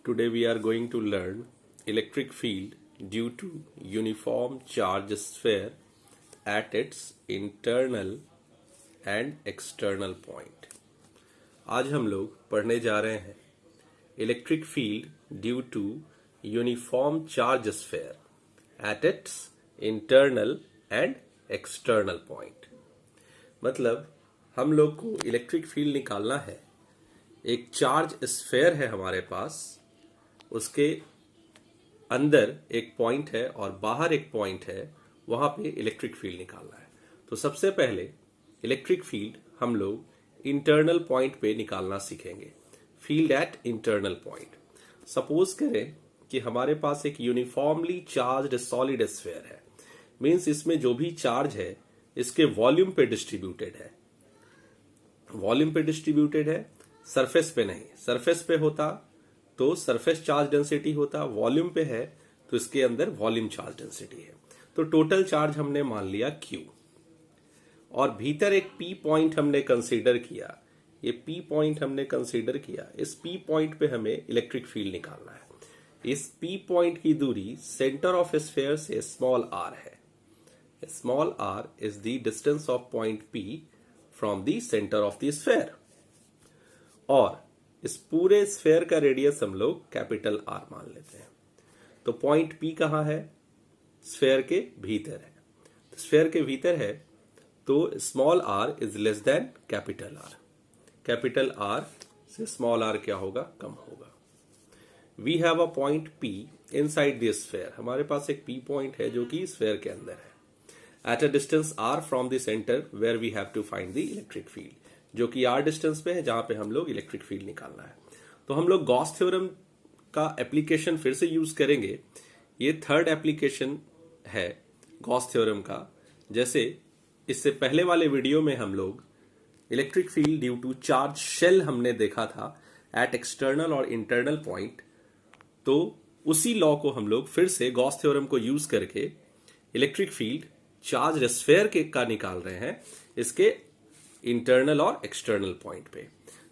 Today we are going to learn electric field due to uniform charge sphere at its internal and external point. आज हम लोग पढ़ने जा रहे हैं electric field due to uniform charge sphere at its internal and external point. मतलब हम लोग को इलेक्ट्रिक फील्ड निकालना है। एक चार्ज स्फेयर है हमारे पास, उसके अंदर एक पॉइंट है और बाहर एक पॉइंट है, वहां पे इलेक्ट्रिक फील्ड निकालना है। तो सबसे पहले इलेक्ट्रिक फील्ड हम लोग इंटरनल पॉइंट पे निकालना सीखेंगे। Field at internal point. Suppose करें कि हमारे पास एक यूनिफॉर्मली चार्ज्ड सॉलिड स्फेयर है, मींस इसमें जो भी चार्ज है इसके वॉल्यूम पे डिस्ट्रीब्यूटेड है। वॉल्यूम पे डिस्ट्रीब्यूटेड है, सरफेस पे नहीं। सरफेस पे होता तो सरफेस चार्ज डेंसिटी होता, वॉल्यूम पे है तो इसके अंदर वॉल्यूम चार्ज डेंसिटी है। तो टोटल चार्ज हमने मान लिया Q, और भीतर एक P पॉइंट हमने कंसीडर किया। ये P पॉइंट हमने कंसीडर किया। इस P पॉइंट पे हमें इलेक्ट्रिक फील्ड निकालना है। इस P पॉइंट की दूरी सेंटर ऑफ स्फीयर से स्मॉल r है। Small r is the distance of point P from the centre of the sphere, और इस पूरे स्फीयर का रेडियस हम लोग कैपिटल R मान लेते हैं। तो पॉइंट P कहाँ है? स्फीयर के भीतर है। तो स्फीयर के भीतर है तो small r is less than capital R। Capital R से स्मॉल r क्या होगा? कम होगा। We have a point P inside the sphere. हमारे पास एक P पॉइंट है जो कि स्फीयर के अंदर है। At a distance R from the centre where we have to find the electric field, जो कि R डिस्टेंस पे है जहां पे हम लोग इलेक्ट्रिक फील्ड निकालना है। तो हम लोग गॉस थ्योरम का एप्लीकेशन फिर से यूज करेंगे। ये थर्ड एप्लीकेशन है गॉस थ्योरम का। जैसे इससे पहले वाले वीडियो में हम लोग electric field due to charge shell हमने देखा था एट एक्सटर्नल और इंटरनल पॉइंट। तो उसी लॉ को हम लोग फिर से गॉस थ्योरम को यूज करके इलेक्ट्रिक फील्ड चार्ज स्फीयर के का निकाल रहे हैं, इसके इंटरनल और एक्सटर्नल पॉइंट पे।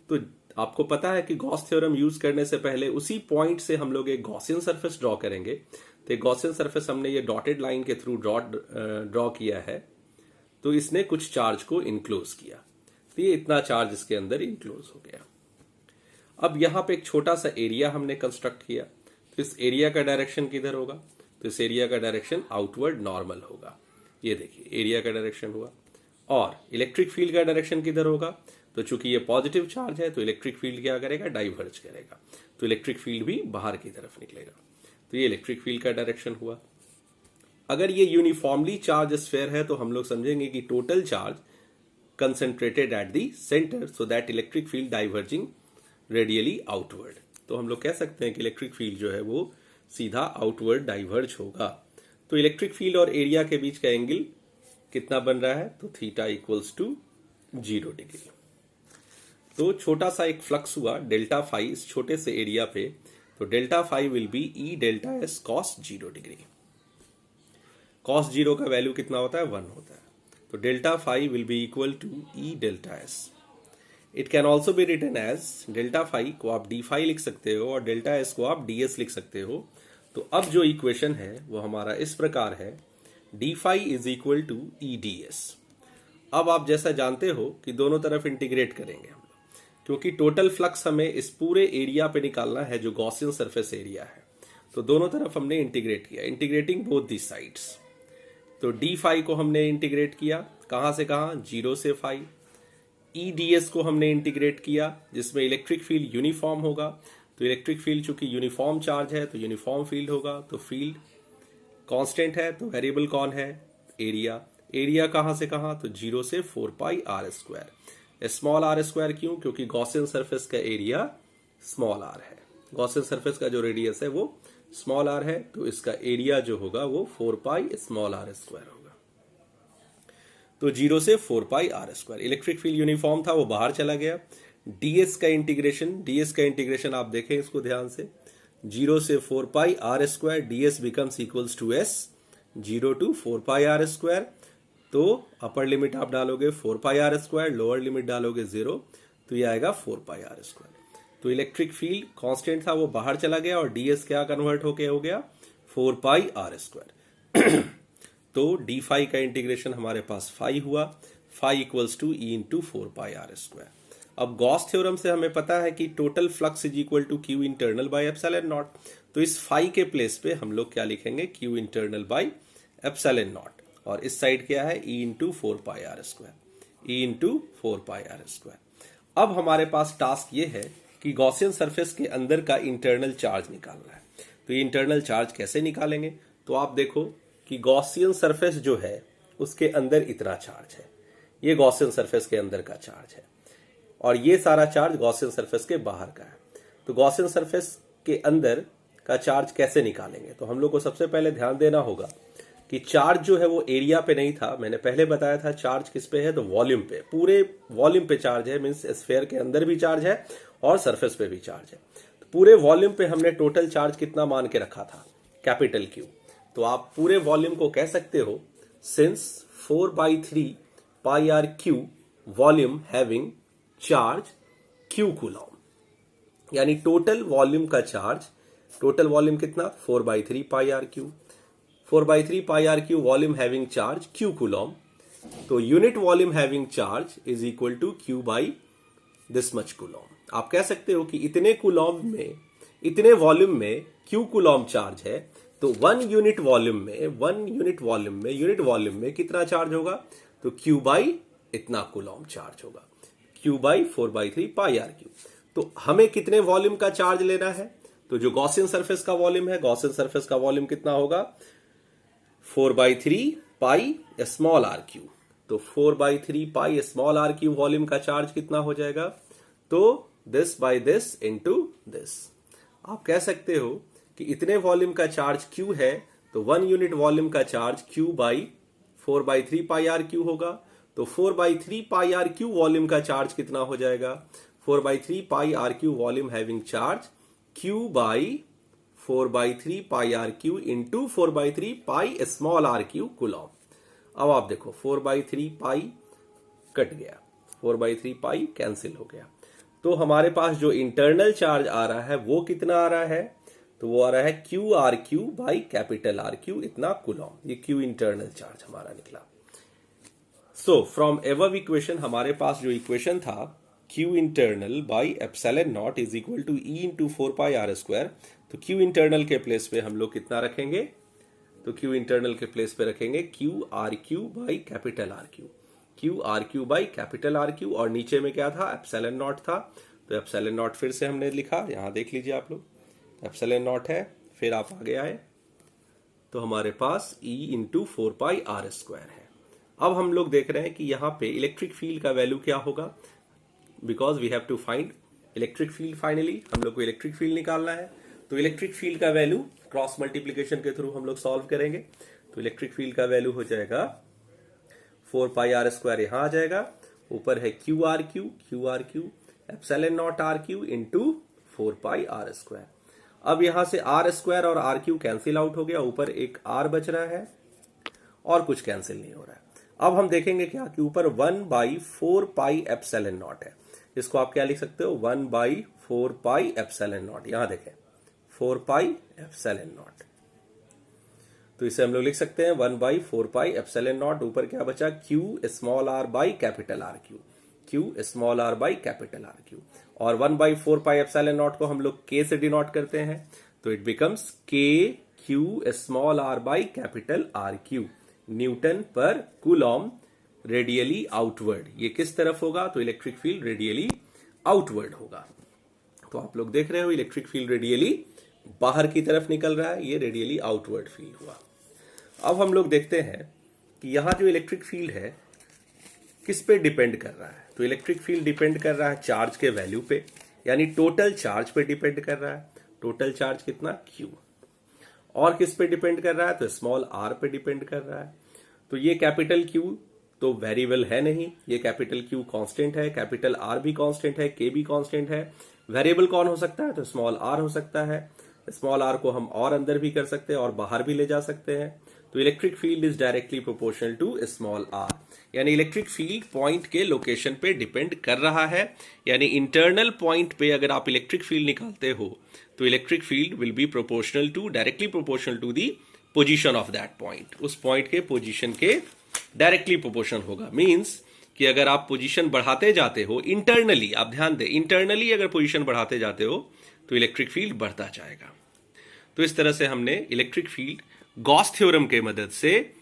तो आपको पता है कि गॉस थ्योरम यूज करने से पहले उसी पॉइंट से हम लोग एक गॉसियन सरफेस ड्रॉ करेंगे। तो एक गॉसियन सरफेस हमने ये डॉटेड लाइन के थ्रू ड्रॉ किया है, तो इसने कुछ चार्ज को इनक्लोज किया। तो ये इतना चार्ज इसके अंदर इनक्लोज हो गया। अब यहां पे एक छोटा सा एरिया हमने कंस्ट्रक्ट किया। तो इस एरिया का डायरेक्शन किधर होगा? तो इस एरिया का डायरेक्शन आउटवर्ड नॉर्मल होगा। ये देखिए एरिया का डायरेक्शन हुआ। और इलेक्ट्रिक फील्ड का डायरेक्शन किधर होगा? तो चूंकि ये पॉजिटिव चार्ज है तो इलेक्ट्रिक फील्ड क्या करेगा? डाइवर्ज करेगा। तो इलेक्ट्रिक फील्ड भी बाहर की तरफ निकलेगा। तो ये इलेक्ट्रिक फील्ड का डायरेक्शन हुआ। अगर ये यूनिफॉर्मली चार्ज स्फीयर है तो हम लोग समझेंगे कि total charge concentrated at the centre, so that electric field diverging radially outward. तो हम लोग कह सकते हैं कि इलेक्ट्रिक फील्ड जो है वो सीधा आउटवर्ड डाइवर्ज होगा। तो इलेक्ट्रिक फील्ड और एरिया के बीच का एंगल कितना बन रहा है? तो थीटा इक्वल्स टू 0 डिग्री। तो छोटा सा एक फ्लक्स हुआ डेल्टा फाई इस छोटे से एरिया पे। तो delta phi will be E delta S cos 0 degree. Cos 0 का वैल्यू कितना होता है? 1 होता है। तो delta phi will be equal to E delta S. It can also be written as delta phi को आप डी फाई लिख सकते हो और डेल्टा एस को आप डी एस लिख सकते हो। तो अब जो इक्वेशन है वो हमारा इस प्रकार है, D phi is equal to E D S. अब आप जैसा जानते हो कि दोनों तरफ इंटीग्रेट करेंगे हम लोग, क्योंकि टोटल फ्लक्स हमें इस पूरे एरिया पे निकालना है जो गॉसियन सरफेस एरिया है। तो दोनों तरफ हमने इंटीग्रेट किया, इंटीग्रेटिंग बोथ दी साइड्स। तो डी फाई को हमने इंटीग्रेट किया, कहां से कहां? 0 से फाई। ई डी एस को हमने इंटीग्रेट किया, जिसमें इलेक्ट्रिक फील्ड यूनिफॉर्म होगा। तो इलेक्ट्रिक फील्ड चूंकि यूनिफॉर्म चार्ज है तो यूनिफॉर्म फील्ड होगा। तो फील्ड कांस्टेंट है तो वेरिएबल कौन है? एरिया। एरिया कहां से कहां? तो 0 से 4 pi R square. Small R square क्यों? क्योंकि गॉसियन सरफेस का एरिया स्मॉल आर है। गॉसियन सरफेस का जो रेडियस है वो स्मॉल आर है, तो इसका एरिया जो होगा वो 4 पाई स्मॉल आर स्क्वायर होगा। तो 0 से 4 pi R square. Electric field uniform था, वो बाहर चला गया। डीएस का इंटीग्रेशन आप देखें इसको ध्यान से। 0 से 4 pi R square, DS becomes equals to S. 0 to 4 pi R square. तो अपर लिमिट आप डालोगे 4 pi R square, lower limit डालोगे 0, तो ये आएगा 4 पाई आर स्क्वायर। तो इलेक्ट्रिक फील्ड कांस्टेंट था वो बाहर चला गया और ds क्या कन्वर्ट होके हो गया 4 पाई आर स्क्वायर। तो डी फाई का इंटीग्रेशन हमारे पास फाई हुआ, phi equals to E into 4 pi R square. अब गॉस थ्योरम से हमें पता है कि total flux is equal to Q internal by epsilon naught. तो इस फाई के प्लेस पे हम लोग क्या लिखेंगे, Q internal by epsilon naught, और इस साइड क्या है E into 4 pi R square, E into 4 pi R square. अब हमारे पास टास्क ये है कि गॉसियन सरफेस के अंदर का इंटरनल चार्ज निकालना है। तो ये इंटरनल चार्ज कैसे निकालेंगे, तो आप देखो कि गॉसियन सरफेस जो है उसके अंदर इतना चार्ज है, ये गॉसियन सरफेस के अंदर का चार्ज है, और ये सारा चार्ज गॉसियन सरफेस के बाहर का है। तो गॉसियन सरफेस के अंदर का चार्ज कैसे निकालेंगे, तो हम लोग को सबसे पहले ध्यान देना होगा कि चार्ज जो है वो एरिया पे नहीं था, मैंने पहले बताया था चार्ज किस पे है, तो वॉल्यूम पे, पूरे वॉल्यूम पे चार्ज है, मींस स्फीयर के अंदर भी चार्ज है और सरफेस पे भी चार्ज है। तो पूरे वॉल्यूम पे हमने टोटल चार्ज कितना मान के रखा था, कैपिटल क्यू। तो आप पूरे वॉल्यूम को कह सकते हो since 4/3 pi R Q volume having charge Q coulomb, यानी टोटल वॉल्यूम का चार्ज, टोटल वॉल्यूम कितना 4/3 pi R Q, 4/3 pi R Q volume having charge Q coulomb. तो unit volume having charge is equal to Q by this much coulomb. आप कह सकते हो कि इतने कूलॉम में, इतने वॉल्यूम में क्यू कूलॉम चार्ज है, तो 1 यूनिट वॉल्यूम में यूनिट वॉल्यूम में कितना चार्ज होगा, तो क्यू बाई इतना कूलॉम चार्ज होगा, Q by 4/3 pi R cube. तो हमें कितने वॉल्यूम का चार्ज लेना है, तो जो गॉसियन सरफेस का वॉल्यूम है, गॉसियन सरफेस का वॉल्यूम कितना होगा 4/3 पाई स्मॉल आर क्यू। तो 4/3 pi small R Q volume का चार्ज कितना हो जाएगा, तो this by this into this. आप कह सकते हो कि इतने वॉल्यूम का चार्ज क्यू है, तो 1 यूनिट वॉल्यूम का charge Q by 4/3 pi R Q होगा। तो 4/3 पाई आर क्यू वॉल्यूम का चार्ज कितना हो जाएगा, 4/3 pi R Q volume having charge Q by 4/3 pi R Q into 4/3 pi small R Q coulomb. अब आप देखो 4/3 पाई कट गया, 4/3 पाई कैंसिल हो गया, तो हमारे पास जो इंटरनल चार्ज आ रहा है वो कितना आ रहा है, तो वो आ रहा है Q R Q by capital R Q इतना कूलॉम। ये क्यू इंटरनल चार्ज हमारा निकला। सो फ्रॉम एबव इक्वेशन हमारे पास जो इक्वेशन था Q internal by epsilon naught is equal to E into 4 pi R square. तो क्यू इंटरनल के place पे हम लोग कितना रखेंगे, तो क्यू इंटरनल के प्लेस पे रखेंगे Q R Q by capital R cube, Q R Q by capital R cube, और नीचे में क्या था एप्सिलॉन नॉट था। तो एप्सिलॉन नॉट फिर से हमने लिखा, यहां देख लीजिए आप लोग, एप्सिलॉन नॉट है, फिर आप आगे आए तो हमारे पास E into 4 pi R square है। अब हम लोग देख रहे हैं कि यहाँ पे इलेक्ट्रिक फील्ड का वैल्यू क्या होगा, because we have to find electric field. Finally हम लोग को इलेक्ट्रिक फील्ड निकालना है, तो इलेक्ट्रिक फील्ड का वैल्यू क्रॉस मल्टीप्लीकेशन के थ्रू हम लोग सॉल्व करेंगे। तो इलेक्ट्रिक फील्ड का वैल्यू हो जाएगा 4 पाई आर स्क्वायर, यहां आ जाएगा, ऊपर है Q R cube epsilon naught R Q into 4 pi R square. अब यहां से आर स्क्वायर और आर क्यू कैंसिल आउट हो गया, ऊपर एक आर बच रहा है और कुछ कैंसिल नहीं हो रहा है। अब हम देखेंगे क्या कि ऊपर 1/4 पाई एप्सिलॉन नॉट है, इसको आप क्या लिख सकते हो 1/4 पाई एप्सिलॉन नॉट। यहां देखें 4 पाई एप्सिलॉन नॉट, तो इसे हम लोग लिख सकते हैं 1/4 पाई एप्सिलॉन नॉट। ऊपर क्या बचा Q small R by capital R cube, Q small R by capital R cube, और 1/4 पाई एप्सिलॉन नॉट को हम लोग के से डिनोट करते हैं, तो it becomes K Q small R by capital R cube newton per coulomb radially outward. ये किस तरफ होगा, तो इलेक्ट्रिक फील्ड रेडियली आउटवर्ड होगा। तो आप लोग देख रहे हो इलेक्ट्रिक फील्ड रेडियली बाहर की तरफ निकल रहा है, ये रेडियली आउटवर्ड फील्ड हुआ। अब हम लोग देखते हैं कि यहां जो इलेक्ट्रिक फील्ड है किस पे डिपेंड कर रहा है, तो इलेक्ट्रिक फील्ड डिपेंड कर रहा है चार्ज के वैल्यू पे, यानी टोटल चार्ज पे डिपेंड कर रहा है। टोटल चार्ज कितना क्यू, और किस पे डिपेंड कर रहा है, तो स्मॉल आर पे डिपेंड कर रहा है। तो ये कैपिटल क्यू तो वेरिएबल है नहीं, ये कैपिटल क्यू कांस्टेंट है, कैपिटल आर भी कांस्टेंट है, के भी कांस्टेंट है। वेरिएबल कौन हो सकता है, तो स्मॉल आर हो सकता है। स्मॉल आर को हम और अंदर भी कर सकते हैं और बाहर भी ले जा सकते हैं। तो electric field is directly proportional to small R. यानी इलेक्ट्रिक फील्ड पॉइंट के लोकेशन पे डिपेंड कर रहा है। यानी इंटरनल पॉइंट पे अगर आप इलेक्ट्रिक फील्ड निकालते हो तो electric field will be proportional to, directly proportional to the position of that point. उस पॉइंट के पोजीशन के डायरेक्टली प्रोपोर्शनल होगा। मींस कि अगर आप पोजीशन बढ़ाते जाते हो इंटरनली, आप ध्यान दें, इंटरनली अगर पोजीशन बढ़ाते जाते हो तो इलेक्ट्रिक फील्ड बढ़ता जाएगा। तो इस तरह से हमने इलेक्ट्रिक फील्ड गॉस थ्योरम के मदद से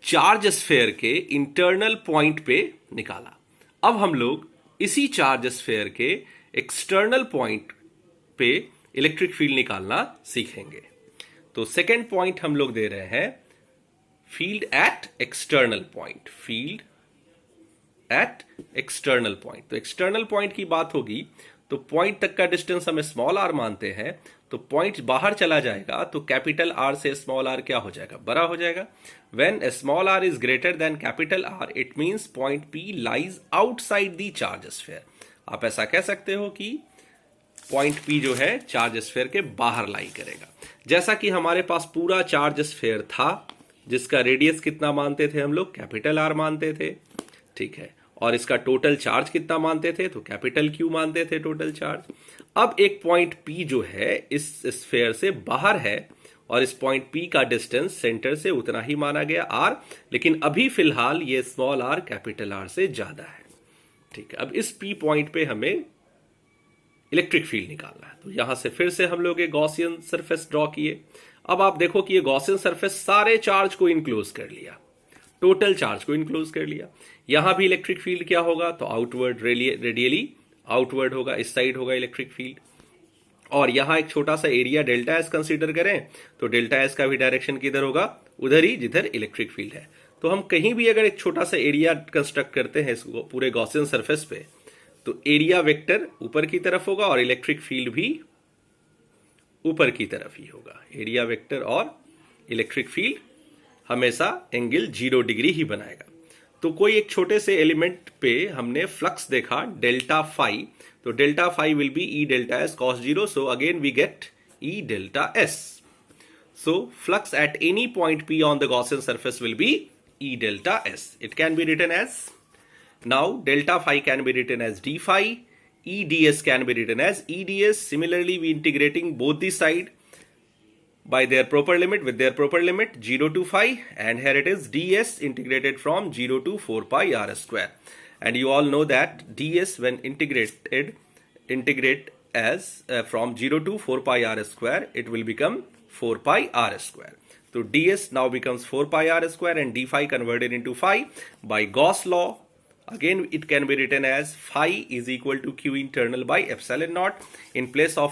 चार्ज स्फेयर के इंटरनल पॉइंट पे निकाला। अब हम लोग इसी चार्ज स्फेयर के एक्सटर्नल पॉइंट पे इलेक्ट्रिक फील्ड निकालना सीखेंगे। तो सेकेंड पॉइंट हम लोग दे रहे हैं field at external point, field at external point. तो एक्सटर्नल पॉइंट की बात होगी तो पॉइंट तक का डिस्टेंस हम स्मॉल आर मानते हैं, तो पॉइंट बाहर चला जाएगा तो कैपिटल आर से स्मॉल आर क्या हो जाएगा, बड़ा हो जाएगा। When small R is greater than capital R it means point P lies outside the charge sphere. आप ऐसा कह सकते हो कि पॉइंट पी जो है चार्ज स्फीयर के बाहर लाई करेगा। जैसा कि हमारे पास पूरा चार्ज स्फीयर था जिसका रेडियस कितना मानते थे हम लोग, कैपिटल आर मानते थे, ठीक है, और इसका टोटल चार्ज कितना मानते थे, तो कैपिटल क्यू मानते थे टोटल चार्ज। अब एक पॉइंट पी जो है इस स्फीयर से बाहर है और इस पॉइंट पी का डिस्टेंस सेंटर से उतना ही माना गया आर, लेकिन अभी फिलहाल ये स्मॉल आर कैपिटल आर से ज्यादा है, ठीक है। अब इस पी पॉइंट पे हमें इलेक्ट्रिक फील्ड निकालना है। तो यहां से फिर से हम लोग एक गॉसियन सरफेस ड्रॉ किए। अब आप देखो कि ये गॉसियन सरफेस सारे चार्ज को इनक्लोज कर लिया, टोटल चार्ज को इनक्लोज कर लिया। यहां भी इलेक्ट्रिक फील्ड क्या होगा, तो आउटवर्ड, रेडियली आउटवर्ड होगा, इस साइड होगा इलेक्ट्रिक फील्ड। और यहां एक छोटा सा एरिया डेल्टा एस कंसीडर करें तो डेल्टा एस का भी डायरेक्शन किधर होगा, उधर ही जिधर इलेक्ट्रिक फील्ड है। तो हम कहीं भी अगर एक छोटा सा एरिया कंस्ट्रक्ट करते हैं इसको पूरे गॉसियन सरफेस पे, तो एरिया वेक्टर ऊपर की तरफ होगा और इलेक्ट्रिक फील्ड भी ऊपर की तरफ ही होगा। एरिया वेक्टर और इलेक्ट्रिक फील्ड हमेशा एंगल 0 डिग्री ही बनाएगा। तो कोई एक छोटे से एलिमेंट पे हमने फ्लक्स देखा डेल्टा फाई, तो delta phi will be E delta S cos 0, so again we get E delta S. So flux at any point P on the Gaussian surface will be E delta S. It can be written as, now delta phi can be written as D phi, E ds can be written as E ds. Similarly, we integrating both the side by their proper limit with their proper limit 0 to phi, and here it is ds integrated from 0 to 4 pi r square. And you all know that ds when integrate as from 0 to 4 pi r square, it will become 4 pi r square. So ds now becomes 4 pi r square and d phi converted into phi by Gauss law. Again it can be written as phi is equal to q internal by epsilon naught. In place of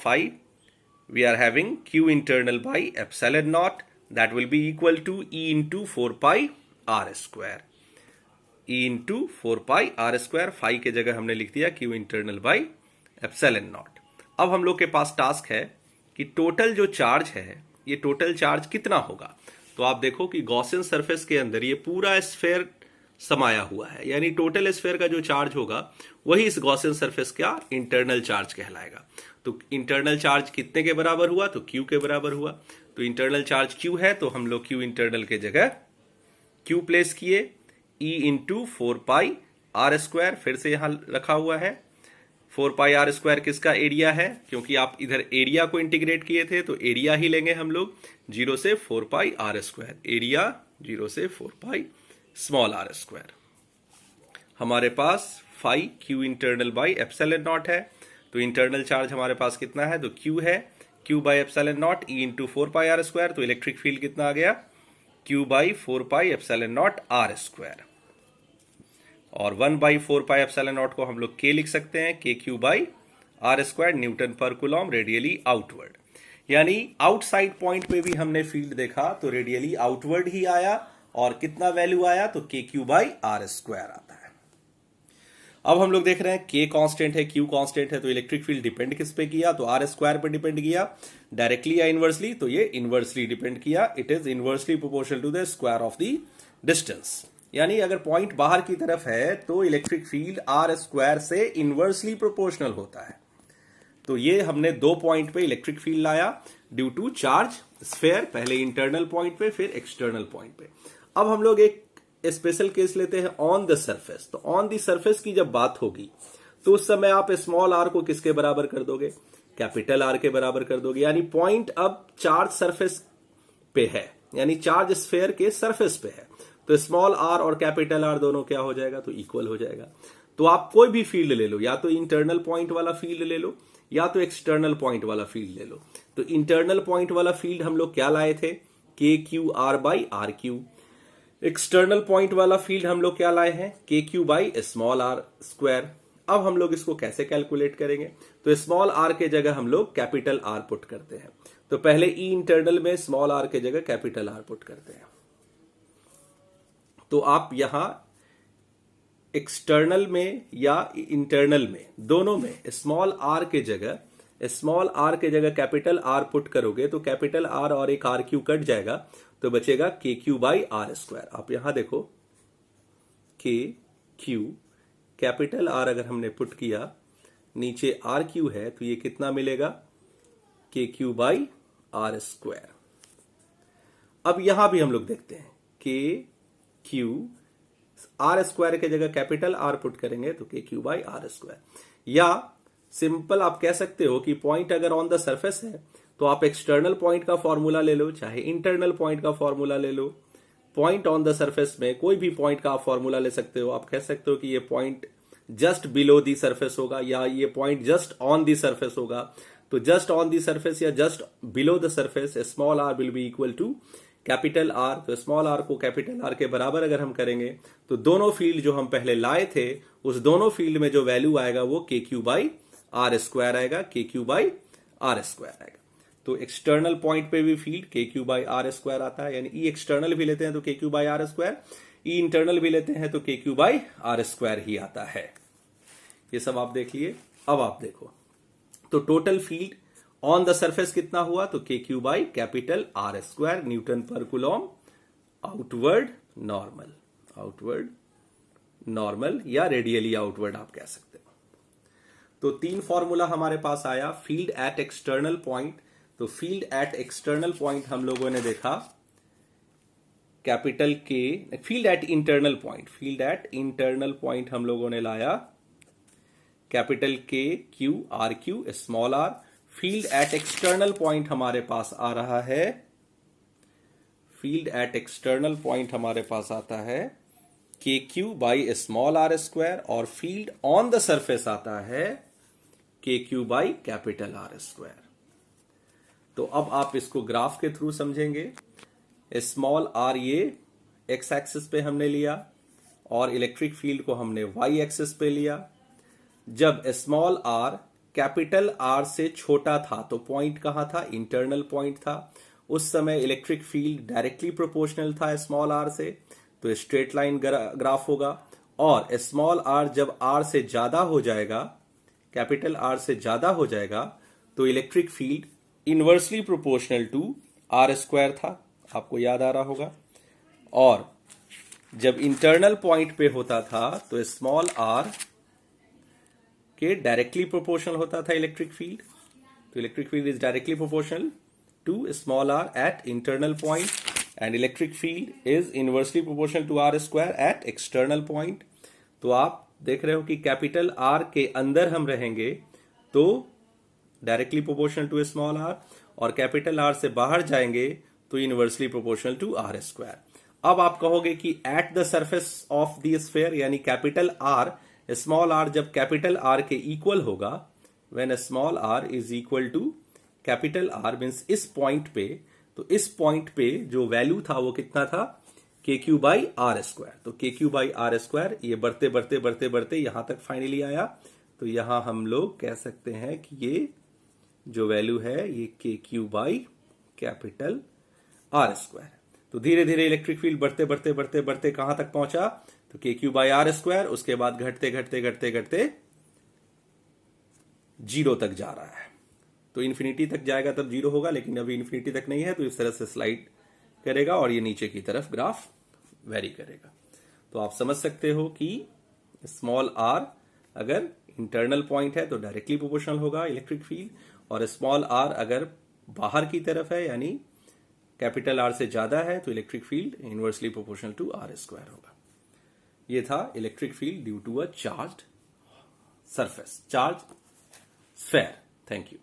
phi we are having q internal by epsilon naught, that will be equal to e into 4 pi r square. E into 4 pi r square, phi के जगह हमने लिख दिया q internal by epsilon naught. अब हम लोग के पास task है कि टोटल जो चार्ज है ये टोटल चार्ज कितना होगा। तो आप देखो कि गॉसियन सरफेस के अंदर ये पूरा स्फीयर समाया हुआ है, यानी टोटल स्फीयर का जो चार्ज होगा वही इस गॉसियन सरफेस का इंटरनल चार्ज कहलाएगा। तो इंटरनल चार्ज कितने के बराबर हुआ, तो Q के बराबर हुआ। तो इंटरनल चार्ज Q है तो हम लोग Q इंटरनल के जगह Q प्लेस किए, E into 4 pi R square फिर से यहां रखा हुआ है। 4 पाई आर स्क्वायर किसका एरिया है, क्योंकि आप इधर एरिया को इंटीग्रेट किए थे तो एरिया ही लेंगे हम लोग, 0 से 4 पाई आर स्क्वायर, एरिया 0 से 4 पाई स्मॉल आर स्क्वायर। हमारे पास phi Q internal by epsilon naught है, तो इंटरनल चार्ज हमारे पास कितना है, तो क्यू है, Q by epsilon naught E into 4 pi R square. तो इलेक्ट्रिक फील्ड कितना आ गया, Q by 4 pi epsilon naught R square, और 1 बाई 4 पाई एप्सिलॉन नॉट को हम लोग के लिख सकते हैं, K Q by R square newton per coulomb radially outward. यानी आउटसाइड पॉइंट पे भी हमने फील्ड देखा तो रेडियली आउटवर्ड ही आया, और कितना वैल्यू आया, तो K Q by R square आता है। अब हम लोग देख रहे हैं के कांस्टेंट है, क्यू कांस्टेंट है, तो इलेक्ट्रिक फील्ड डिपेंड किस पे किया, तो आर स्क्वायर पे डिपेंड किया, डायरेक्टली या इनवर्सली, तो ये इनवर्सली डिपेंड किया। It is inversely proportional to the square of the distance. यानी अगर पॉइंट बाहर की तरफ है तो इलेक्ट्रिक फील्ड आर स्क्वायर से इनवर्सली प्रोपोर्शनल होता है। तो ये हमने 2 पॉइंट पे इलेक्ट्रिक फील्ड लाया ड्यू टू चार्ज स्फेयर पहले इंटरनल पॉइंट पे फिर एक्सटर्नल पॉइंट पे। अब हम लोग एक स्पेशल केस लेते हैं ऑन द सरफेस। तो ऑन द सरफेस की जब बात होगी तो उस समय आप स्मॉल आर को किसके बराबर कर दोगे? कैपिटल आर के बराबर कर दोगे। यानी पॉइंट अब चार्ज सरफेस पे है, यानी चार्ज स्फेयर के सरफेस पे है, तो स्मॉल आर और कैपिटल आर दोनों क्या हो जाएगा? तो इक्वल हो जाएगा। तो आप कोई भी फील्ड ले लो, या तो इंटरनल पॉइंट वाला फील्ड ले लो या तो एक्सटर्नल पॉइंट वाला फील्ड ले लो। तो इंटरनल पॉइंट वाला फील्ड हम लोग क्या लाए थे? K Q R by R cube. External point वाला फील्ड हम लोग क्या लाए हैं? K Q by small R square. अब हम लोग इसको कैसे कैलकुलेट करेंगे? तो स्मॉल आर के जगह हम लोग कैपिटल आर पुट करते हैं। तो पहले ई इंटरनल में स्मॉल आर के जगह कैपिटल आर पुट करते हैं। तो आप यहां एक्सटर्नल में या इंटरनल में, दोनों में स्मॉल आर के जगह कैपिटल आर पुट करोगे तो कैपिटल आर और एक आर क्यू कट जाएगा, तो बचेगा के क्यू बाई आर स्क्वायर। आप यहां देखो के क्यू कैपिटल आर अगर हमने पुट किया, नीचे आर क्यू है, तो ये कितना मिलेगा? के क्यू बाई आर स्क्वायर। अब यहां भी हम लोग देखते हैं के क्यू आर स्क्वायर के जगह कैपिटल आर पुट करेंगे तो K Q by R square. या सिंपल आप कह सकते हो कि पॉइंट अगर ऑन द सरफेस है तो आप एक्सटर्नल पॉइंट का फॉर्मूला ले लो, चाहे इंटरनल पॉइंट का फॉर्मूला ले लो। पॉइंट ऑन द सरफेस में कोई भी पॉइंट का आप फॉर्मूला ले सकते हो। आप कह सकते हो कि ये point just below the surface होगा, या ये point just on the surface होगा। तो जस्ट ऑन दी सरफेस या just below the surface small R will be equal to capital R. तो स्मॉल आर को कैपिटल आर के बराबर अगर हम करेंगे तो दोनों फील्ड जो हम पहले लाए थे उस दोनों फील्ड में जो वैल्यू आएगा वो के क्यू बाई आर स्क्वायर आएगा, के क्यू बाई आर स्क्वायर आएगा। तो एक्सटर्नल पॉइंट पे भी फील्ड के क्यू बाई आर स्क्वायर आता है, यानी ई एक्सटर्नल भी लेते हैं तो K Q by R square, E internal भी लेते हैं तो K Q by R square ही आता है। ये सब आप देख लिए। अब आप देखो तो total field on the surface कितना हुआ? तो K Q by capital R square newton per Coulomb outward normal या रेडियली आउटवर्ड आप कह सकते हो। तो तीन फॉर्मूला हमारे पास आया फील्ड एट एक्सटर्नल पॉइंट। तो फील्ड एट एक्सटर्नल पॉइंट हम लोगों ने देखा कैपिटल के। फील्ड एट इंटरनल पॉइंट हम लोगों ने लाया capital K Q R cube small R. Field at external point हमारे पास आ रहा है, फील्ड एट एक्सटर्नल पॉइंट हमारे पास आता है K Q by small R square, और फील्ड ऑन द सरफेस आता है K Q by capital R square. तो अब आप इसको ग्राफ के थ्रू समझेंगे। स्मॉल आर ये एक्स एक्सिस पे हमने लिया और इलेक्ट्रिक फील्ड को हमने वाई एक्सिस पे लिया। जब स्मॉल आर कैपिटल आर से छोटा था तो पॉइंट कहां था? इंटरनल पॉइंट था। उस समय इलेक्ट्रिक फील्ड डायरेक्टली प्रोपोर्शनल था स्मॉल आर से, तो स्ट्रेट लाइन ग्राफ होगा। और स्मॉल आर जब आर से ज्यादा हो जाएगा, कैपिटल आर से ज्यादा हो जाएगा, तो electric field inversely proportional to R square था, आपको याद आ रहा होगा। और जब इंटरनल पॉइंट पे होता था तो स्मॉल आर के डायरेक्टली प्रोपोर्शनल होता था इलेक्ट्रिक फील्ड। तो electric field is directly proportional to small R at internal point, and electric field is inversely proportional to R square at external point. तो आप देख रहे हो कि कैपिटल आर के अंदर हम रहेंगे तो directly proportional to small R, और कैपिटल आर से बाहर जाएंगे तो inversely proportional to R square. अब आप कहोगे कि at the surface of the sphere, यानी कैपिटल आर स्मॉल आर जब कैपिटल आर के इक्वल होगा, when small R is equal to capital R means इस पॉइंट पे, तो इस पॉइंट पे जो वैल्यू था वो कितना था? के क्यू बाई आर स्क्वायर। तो K Q by R square ये बढ़ते बढ़ते बढ़ते बढ़ते यहां तक फाइनली आया। तो यहां हम लोग कह सकते हैं कि ये जो वैल्यू है ये के Q by capital R square. तो धीरे धीरे इलेक्ट्रिक फील्ड बढ़ते बढ़ते बढ़ते बढ़ते कहां तक पहुंचा? तो K Q by R square, उसके बाद घटते घटते घटते घटते जीरो तक जा रहा है। तो इन्फिनिटी तक जाएगा तब जीरो होगा, लेकिन अभी इन्फिनिटी तक नहीं है, तो इस तरह से स्लाइड करेगा और ये नीचे की तरफ ग्राफ वेरी करेगा। तो आप समझ सकते हो कि स्मॉल आर अगर इंटरनल पॉइंट है तो डायरेक्टली प्रोपोर्शनल होगा इलेक्ट्रिक फील्ड, और स्मॉल आर अगर बाहर की तरफ है यानी कैपिटल आर से ज्यादा है तो electric field inversely proportional to R square होगा। ये था electric field due to a charged surface, charge sphere. Thank you.